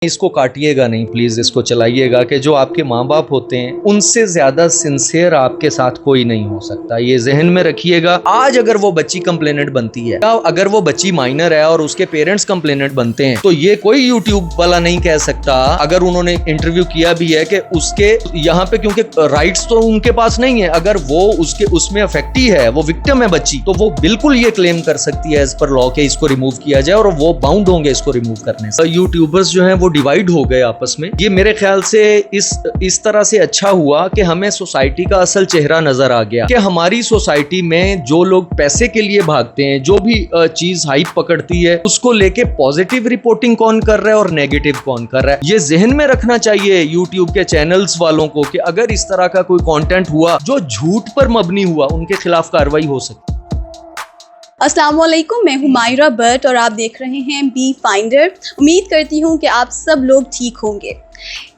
इसको काटिएगा नहीं प्लीज, इसको चलाइएगा कि जो आपके माँ बाप होते हैं उनसे ज्यादा सिंसियर आपके साथ कोई नहीं हो सकता। ये जहन में रखिएगा। आज अगर वो बच्ची कंप्लेनेंट बनती है या अगर वो बच्ची माइनर है और उसके पेरेंट्स कंप्लेनेंट बनते हैं तो ये कोई यूट्यूब वाला नहीं कह सकता, अगर उन्होंने इंटरव्यू किया भी है, कि उसके यहाँ पे क्योंकि राइट्स तो उनके पास नहीं है। अगर वो उसमें अफेक्टी है, वो विक्टिम है बच्ची, तो वो बिल्कुल ये क्लेम कर सकती है एज पर लॉ के इसको रिमूव किया जाए और वो बाउंड होंगे इसको रिमूव करने से। यूट्यूबर्स जो है वो डिवाइड हो गए आपस में। ये मेरे ख्याल से इस तरह से अच्छा हुआ कि हमें सोसाइटी का असल चेहरा नजर आ गया कि हमारी सोसाइटी में जो लोग पैसे के लिए भागते हैं, जो भी चीज हाइप पकड़ती है, उसको लेके पॉजिटिव रिपोर्टिंग कौन कर रहा है और नेगेटिव कौन कर रहा है। ये जहन में रखना चाहिए यूट्यूब के चैनल्स वालों को कि अगर इस तरह का कोई कंटेंट हुआ जो झूठ पर मबनी हुआ, उनके खिलाफ कार्रवाई हो सकती है। अस्सलाम वालेकुम, मैं हूँ मायरा भट्ट और आप देख रहे हैं बी फाइंडर। उम्मीद करती हूँ कि आप सब लोग ठीक होंगे।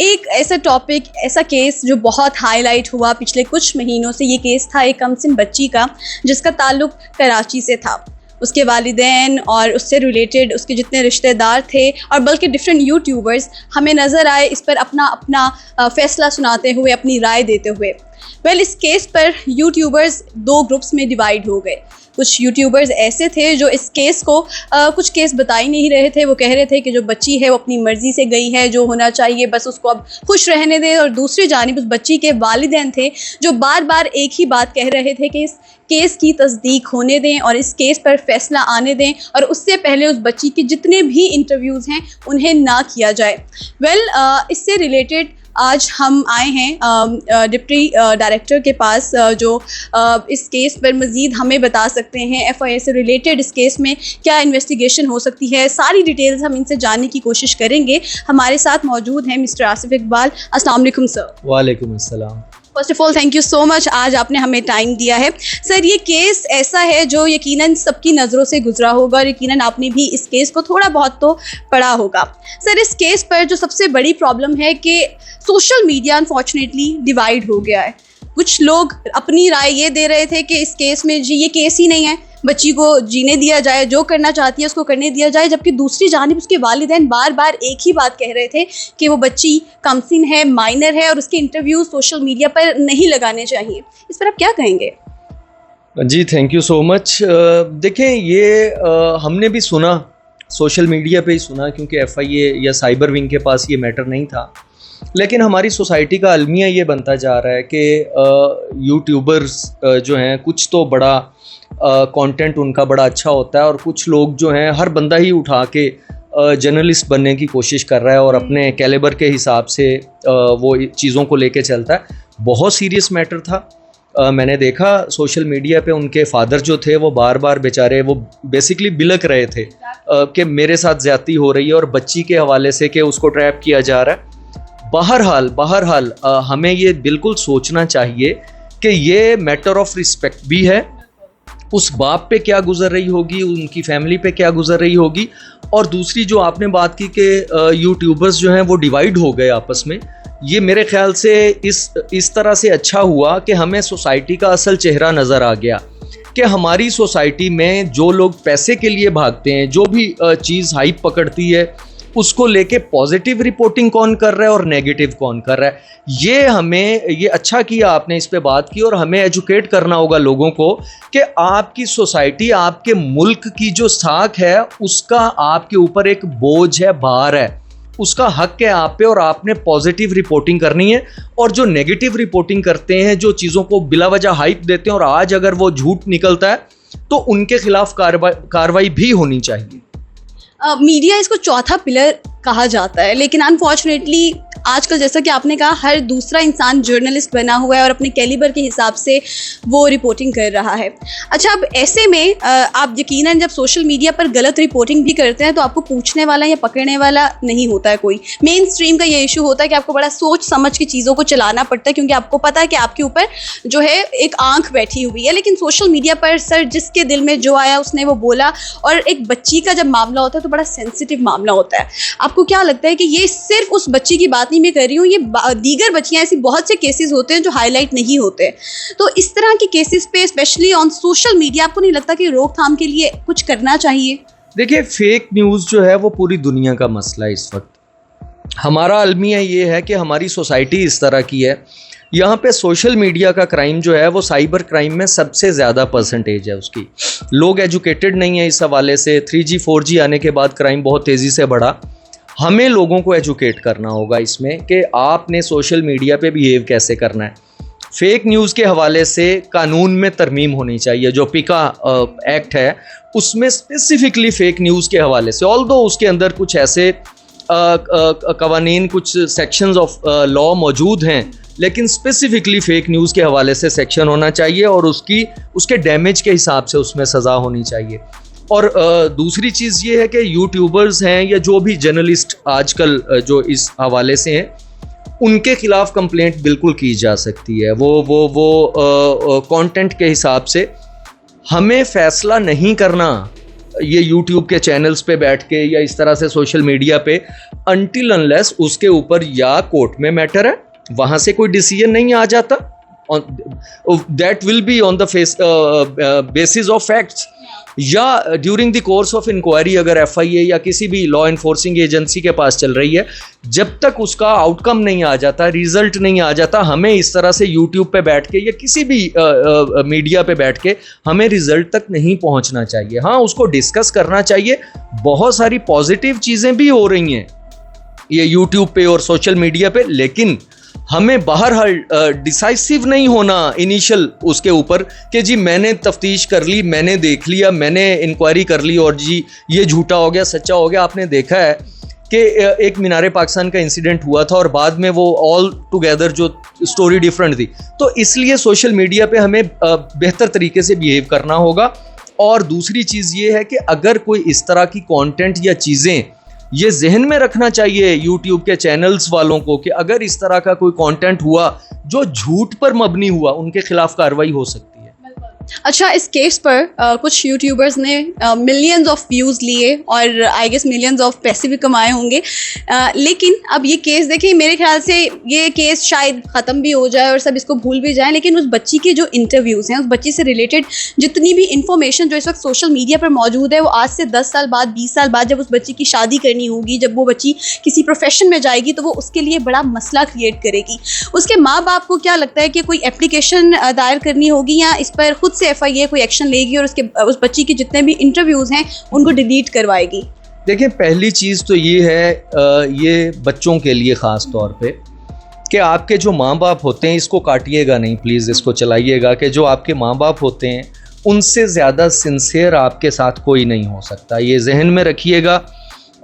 एक ऐसा टॉपिक, ऐसा केस जो बहुत हाईलाइट हुआ पिछले कुछ महीनों से, ये केस था एक कमसिन बच्ची का जिसका ताल्लुक कराची से था। उसके वालिदैन और उससे रिलेटेड उसके जितने रिश्तेदार थे और बल्कि डिफरेंट यूट्यूबर्स हमें नज़र आए इस पर अपना अपना फ़ैसला सुनाते हुए, अपनी राय देते हुए। इस केस पर यूट्यूबर्स दो ग्रुप्स में डिवाइड हो गए। कुछ यूट्यूबर्स ऐसे थे जो इस केस को कुछ केस बता ही नहीं रहे थे। वो कह रहे थे कि जो बच्ची है वो अपनी मर्ज़ी से गई है, जो होना चाहिए बस उसको अब खुश रहने दें। और दूसरी जानिब उस बच्ची के वालिदैन थे जो बार बार एक ही बात कह रहे थे कि इस केस की तस्दीक होने दें और इस केस पर फैसला आने दें और उससे पहले उस बच्ची के जितने भी इंटरव्यूज़ हैं उन्हें ना किया जाए। इससे रिलेटेड आज हम आए हैं डिप्टी डायरेक्टर के पास जो इस केस पर मज़ीद हमें बता सकते हैं। FIA से रिलेटेड इस केस में क्या इन्वेस्टिगेशन हो सकती है, सारी डिटेल्स हम इनसे जानने की कोशिश करेंगे। हमारे साथ मौजूद हैं मिस्टर आसिफ इकबाल। अस्सलाम वालेकुम सर। वालेकुम अस्सलाम। First of all thank you so much, आज आपने हमें टाइम दिया है। सर, ये केस ऐसा है जो यकीनन सबकी नज़रों से गुजरा होगा और यकीनन आपने भी इस केस को थोड़ा बहुत तो पढ़ा होगा। सर, इस केस पर जो सबसे बड़ी प्रॉब्लम है कि सोशल मीडिया अनफॉर्चुनेटली डिवाइड हो गया है। कुछ लोग अपनी राय ये दे रहे थे कि इस केस में जी ये केस ही नहीं है, बच्ची को जीने दिया जाए, जो करना चाहती है उसको करने दिया जाए। जबकि दूसरी जानिब उसके वालिदैन बार बार एक ही बात कह रहे थे कि वो बच्ची कमसिन है, माइनर है और उसके इंटरव्यू सोशल मीडिया पर नहीं लगाने चाहिए। इस पर आप क्या कहेंगे? जी थैंक यू सो मच। देखें, ये हमने भी सुना, सोशल मीडिया पे ही सुना, क्योंकि FIA या साइबर विंग के पास ये मैटर नहीं था। लेकिन हमारी सोसाइटी का अलमिया ये बनता जा रहा है कि यूट्यूबर्स जो हैं कुछ तो बड़ा कंटेंट उनका बड़ा अच्छा होता है और कुछ लोग जो हैं हर बंदा ही उठा के जर्नलिस्ट बनने की कोशिश कर रहा है और अपने कैलिबर के हिसाब से वो चीज़ों को लेके चलता है। बहुत सीरियस मैटर था। मैंने देखा सोशल मीडिया पे उनके फादर जो थे वो बार बार बेचारे वो बेसिकली बिलक रहे थे कि मेरे साथ ज़्यादती हो रही है और बच्ची के हवाले से कि उसको ट्रैप किया जा रहा है। बहरहाल हमें ये बिल्कुल सोचना चाहिए कि ये मैटर ऑफ रिस्पेक्ट भी है। उस बाप पे क्या गुजर रही होगी, उनकी फैमिली पे क्या गुजर रही होगी। और दूसरी जो आपने बात की कि यूट्यूबर्स जो हैं वो डिवाइड हो गए आपस में, ये मेरे ख्याल से इस तरह से अच्छा हुआ कि हमें सोसाइटी का असल चेहरा नज़र आ गया कि हमारी सोसाइटी में जो लोग पैसे के लिए भागते हैं, जो भी चीज़ हाइप पकड़ती है, उसको लेके पॉजिटिव रिपोर्टिंग कौन कर रहा है और नेगेटिव कौन कर रहा है। ये अच्छा किया आपने इस पे बात की और हमें एजुकेट करना होगा लोगों को कि आपकी सोसाइटी, आपके मुल्क की जो साख है उसका आपके ऊपर एक बोझ है, भार है, उसका हक है आप पे और आपने पॉजिटिव रिपोर्टिंग करनी है। और जो नेगेटिव रिपोर्टिंग करते हैं, जो चीज़ों को बिलावजह हाइप देते हैं और आज अगर वो झूठ निकलता है तो उनके खिलाफ कार्रवाई भी होनी चाहिए। मीडिया इसको चौथा पिलर कहा जाता है, लेकिन अनफॉर्चुनेटली आजकल जैसा कि आपने कहा हर दूसरा इंसान जर्नलिस्ट बना हुआ है और अपने कैलिबर के हिसाब से वो रिपोर्टिंग कर रहा है। अच्छा, अब ऐसे में आप यकीनन जब सोशल मीडिया पर गलत रिपोर्टिंग भी करते हैं तो आपको पूछने वाला या पकड़ने वाला नहीं होता है कोई। मेन स्ट्रीम का ये इशू होता है कि आपको बड़ा सोच समझ के चीज़ों को चलाना पड़ता है, क्योंकि आपको पता है कि आपके ऊपर जो है एक आंख बैठी हुई है। लेकिन सोशल मीडिया पर सर जिसके दिल में जो आया उसने वो बोला, और एक बच्ची का जब मामला होता है तो बड़ा सेंसिटिव मामला होता है। आपको क्या लगता है कि ये सिर्फ उस बच्ची की बात नहीं मैं कर रही हूँ, ये दीगर बच्चियां ऐसी बहुत से केसेस होते हैं जो हाईलाइट नहीं होते। तो इस तरह के केसेस पे स्पेशली ऑन सोशल मीडिया आपको नहीं लगता कि रोकथाम के लिए कुछ करना चाहिए? देखिए, फेक न्यूज़ जो है वो पूरी दुनिया का मसला है इस वक्त। हमारा अलमिया ये है कि हमारी सोसाइटी इस तरह की है, यहाँ पे सोशल मीडिया का क्राइम जो है वो साइबर क्राइम में सबसे ज़्यादा परसेंटेज है उसकी। लोग एजुकेटेड नहीं है इस हवाले से। 3G 4G आने के बाद क्राइम बहुत तेज़ी से बढ़ा। हमें लोगों को एजुकेट करना होगा इसमें कि आपने सोशल मीडिया पे बिहेव कैसे करना है। फेक न्यूज़ के हवाले से कानून में तरमीम होनी चाहिए। जो पिका एक्ट है उसमें स्पेसिफिकली फ़ेक न्यूज़ के हवाले से, ऑल्दो उसके अंदर कुछ ऐसे कवानीन, कुछ सेक्शंस ऑफ लॉ मौजूद हैं, लेकिन स्पेसिफिकली फ़ेक न्यूज़ के हवाले से सेक्शन होना चाहिए और उसके डैमेज के हिसाब से उसमें सज़ा होनी चाहिए। और दूसरी चीज़ ये है कि यूट्यूबर्स हैं या जो भी जर्नलिस्ट आजकल जो इस हवाले से हैं, उनके ख़िलाफ़ कंप्लेंट बिल्कुल की जा सकती है। वो कंटेंट के हिसाब से हमें फ़ैसला नहीं करना ये यूट्यूब के चैनल्स पे बैठ के या इस तरह से सोशल मीडिया पे, अनटिल अनलेस उसके ऊपर या कोर्ट में मैटर है, वहाँ से कोई डिसीजन नहीं आ जाता, that will be on the basis of facts, या during the course of inquiry अगर FIA या किसी भी लॉ इन्फोर्सिंग एजेंसी के पास चल रही है, जब तक उसका आउटकम नहीं आ जाता, रिजल्ट नहीं आ जाता, हमें इस तरह से यूट्यूब पे बैठ के या किसी भी मीडिया पे बैठ के हमें रिजल्ट तक नहीं पहुंचना चाहिए। हाँ, उसको डिस्कस करना चाहिए। बहुत सारी पॉजिटिव चीज़ें भी हो रही हैं ये यूट्यूब पे और सोशल मीडिया पे, लेकिन हमें बहरहाल डिसाइसिव नहीं होना इनिशियल उसके ऊपर कि जी मैंने तफ्तीश कर ली, मैंने देख लिया, मैंने इंक्वायरी कर ली और जी ये झूठा हो गया, सच्चा हो गया। आपने देखा है कि एक मीनार पाकिस्तान का इंसिडेंट हुआ था और बाद में वो ऑल टुगेदर जो स्टोरी डिफरेंट थी। तो इसलिए सोशल मीडिया पे हमें बेहतर तरीके से बिहेव करना होगा। और दूसरी चीज़ ये है कि अगर कोई इस तरह की कंटेंट या चीज़ें, ये जहन में रखना चाहिए यूट्यूब के चैनल्स वालों को कि अगर इस तरह का कोई कंटेंट हुआ जो झूठ पर मबनी हुआ, उनके खिलाफ कार्रवाई हो सकती है। अच्छा, इस केस पर कुछ यूट्यूबर्स ने मिलियंस ऑफ व्यूज़ लिए और आई गेस मिलियंस ऑफ पैसे भी कमाए होंगे, लेकिन अब ये केस देखिए, मेरे ख्याल से ये केस शायद ख़त्म भी हो जाए और सब इसको भूल भी जाए, लेकिन उस बच्ची के जो इंटरव्यूज़ हैं, उस बच्ची से रिलेटेड जितनी भी इंफॉर्मेशन जो इस वक्त सोशल मीडिया पर मौजूद है, वो आज से 10 साल बाद, 20 साल बाद जब उस बच्ची की शादी करनी होगी, जब वो बच्ची किसी प्रोफेशन में जाएगी, तो वो उसके लिए बड़ा मसला क्रिएट करेगी। उसके माँ बाप को क्या लगता है कि कोई एप्लीकेशन दायर करनी होगी या इस पर खुद से FIA कोई एक्शन लेगी और उस बच्ची के जितने भी इंटरव्यूज़ हैं उनको डिलीट करवाएगी? देखिए, पहली चीज़ तो ये है, ये बच्चों के लिए ख़ास तौर पे, कि आपके जो माँ बाप होते हैं, इसको काटिएगा नहीं प्लीज़, इसको चलाइएगा, कि जो आपके माँ बाप होते हैं उनसे ज़्यादा सिंसियर आपके साथ कोई नहीं हो सकता। ये जहन में रखिएगा।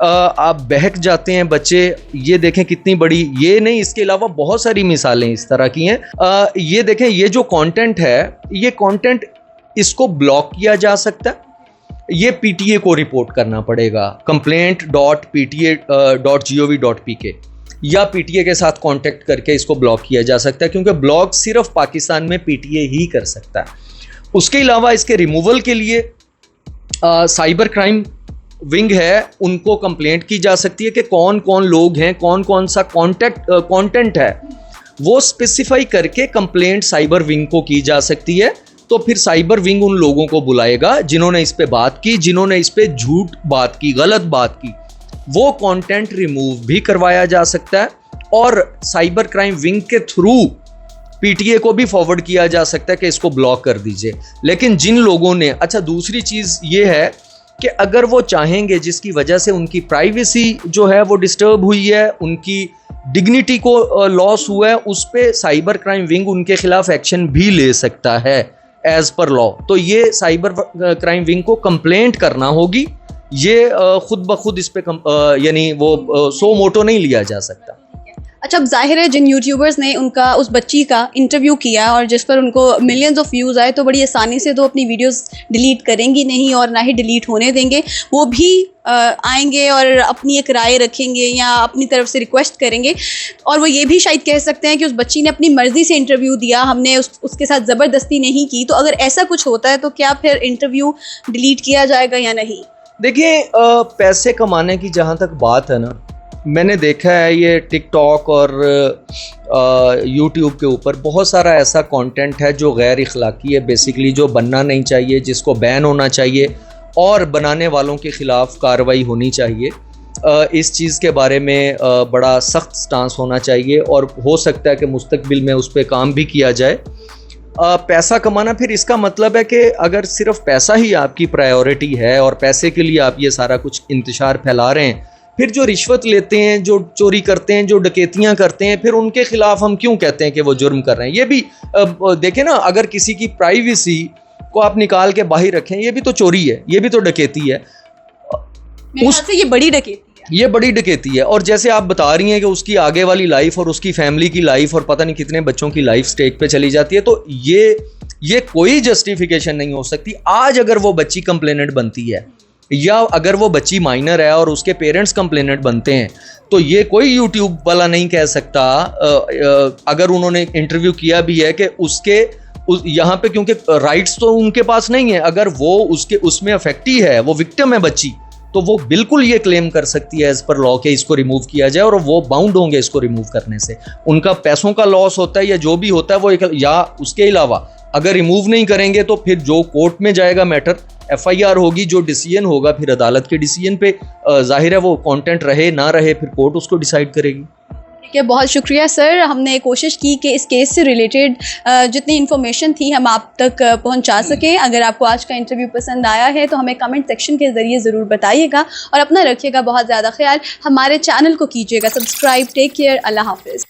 आप बहक जाते हैं बच्चे, ये देखें कितनी बड़ी, ये नहीं, इसके अलावा बहुत सारी मिसालें इस तरह की हैं। ये देखें, ये जो कंटेंट है, ये कंटेंट इसको ब्लॉक किया जा सकता है। ये PTA को रिपोर्ट करना पड़ेगा, complaint.pta.gov.pk, या PTA के साथ कांटेक्ट करके इसको ब्लॉक किया जा सकता है, क्योंकि ब्लॉक सिर्फ पाकिस्तान में PTA ही कर सकता है। उसके अलावा इसके रिमूवल के लिए साइबर क्राइम विंग है, उनको कंप्लेंट की जा सकती है कि कौन कौन लोग हैं, कौन कौन सा कंटेंट है, वो स्पेसिफाई करके कंप्लेंट साइबर विंग को की जा सकती है। तो फिर साइबर विंग उन लोगों को बुलाएगा जिन्होंने इस पे बात की, जिन्होंने इस पे झूठ बात की, गलत बात की, वो कंटेंट रिमूव भी करवाया जा सकता है और साइबर क्राइम विंग के थ्रू PTA को भी फॉरवर्ड किया जा सकता है कि इसको ब्लॉक कर दीजिए। लेकिन जिन लोगों ने, अच्छा, दूसरी चीज़ ये है कि अगर वो चाहेंगे, जिसकी वजह से उनकी प्राइवेसी जो है वो डिस्टर्ब हुई है, उनकी डिग्निटी को लॉस हुआ है, उस पे साइबर क्राइम विंग उनके खिलाफ एक्शन भी ले सकता है एज पर लॉ। तो ये साइबर क्राइम विंग को कंप्लेंट करना होगी। ये खुद ब खुद इस पे यानी वो सो मोटो नहीं लिया जा सकता। अच्छा, अब जाहिर है जिन यूट्यूबर्स ने उनका उस बच्ची का इंटरव्यू किया और जिस पर उनको मिलियंस ऑफ व्यूज़ आए, तो बड़ी आसानी से तो अपनी वीडियोस डिलीट करेंगी नहीं और ना ही डिलीट होने देंगे। वो भी आएंगे और अपनी एक राय रखेंगे या अपनी तरफ से रिक्वेस्ट करेंगे, और वो ये भी शायद कह सकते हैं कि उस बच्ची ने अपनी मर्ज़ी से इंटरव्यू दिया, हमने उसके साथ ज़बरदस्ती नहीं की। तो अगर ऐसा कुछ होता है तो क्या फिर इंटरव्यू डिलीट किया जाएगा या नहीं? देखिए, पैसे कमाने की जहाँ तक बात है ना, मैंने देखा है ये टिकटॉक और यूट्यूब के ऊपर बहुत सारा ऐसा कंटेंट है जो गैर इखलाकी है, बेसिकली जो बनना नहीं चाहिए, जिसको बैन होना चाहिए और बनाने वालों के ख़िलाफ़ कार्रवाई होनी चाहिए। इस चीज़ के बारे में बड़ा सख्त स्टांस होना चाहिए और हो सकता है कि मुस्तकबिल में उस पर काम भी किया जाए। पैसा कमाना, फिर इसका मतलब है कि अगर सिर्फ पैसा ही आपकी प्रायोरिटी है और पैसे के लिए आप ये सारा कुछ इंतशार फैला रहे हैं, फिर जो रिश्वत लेते हैं, जो चोरी करते हैं, जो डकैतियां करते हैं, फिर उनके खिलाफ हम क्यों कहते हैं कि वो जुर्म कर रहे हैं? ये भी देखें ना, अगर किसी की प्राइवेसी को आप निकाल के बाहर रखें, ये भी तो चोरी है, ये भी तो डकैती है। मेरे ख्याल से ये बड़ी डकैती है, ये बड़ी डकैती है। और जैसे आप बता रही हैं कि उसकी आगे वाली लाइफ और उसकी फैमिली की लाइफ और पता नहीं कितने बच्चों की लाइफ स्टेक पे चली जाती है, तो ये कोई जस्टिफिकेशन नहीं हो सकती। आज अगर वो बच्ची कंप्लेनेंट बनती है या अगर वो बच्ची माइनर है और उसके पेरेंट्स कंप्लेनेंट बनते हैं, तो ये कोई यूट्यूब वाला नहीं कह सकता, अगर उन्होंने इंटरव्यू किया भी है, कि उसके यहाँ पे, क्योंकि राइट्स तो उनके पास नहीं है, अगर वो उसमें अफेक्टी है, वो विक्टिम है बच्ची, तो वो बिल्कुल ये क्लेम कर सकती है एज पर लॉ के इसको रिमूव किया जाए, और वो बाउंड होंगे इसको रिमूव करने से। उनका पैसों का लॉस होता है या जो भी होता है वो या उसके अलावा अगर रिमूव नहीं करेंगे तो फिर जो कोर्ट में जाएगा मैटर, FIR होगी, जो डिसीजन होगा फिर अदालत के डिसीजन पे जाहिर है वो कंटेंट रहे ना रहे, फिर कोर्ट उसको डिसाइड करेगी। ठीक है, बहुत शुक्रिया सर। हमने कोशिश की कि इस केस से रिलेटेड जितनी इन्फॉर्मेशन थी हम आप तक पहुंचा सकें। अगर आपको आज का इंटरव्यू पसंद आया है तो हमें कमेंट सेक्शन के ज़रिए ज़रूर बताइएगा और अपना रखिएगा बहुत ज़्यादा ख्याल। हमारे चैनल को कीजिएगा सब्सक्राइब। टेक केयर, अल्लाह हाफिज़।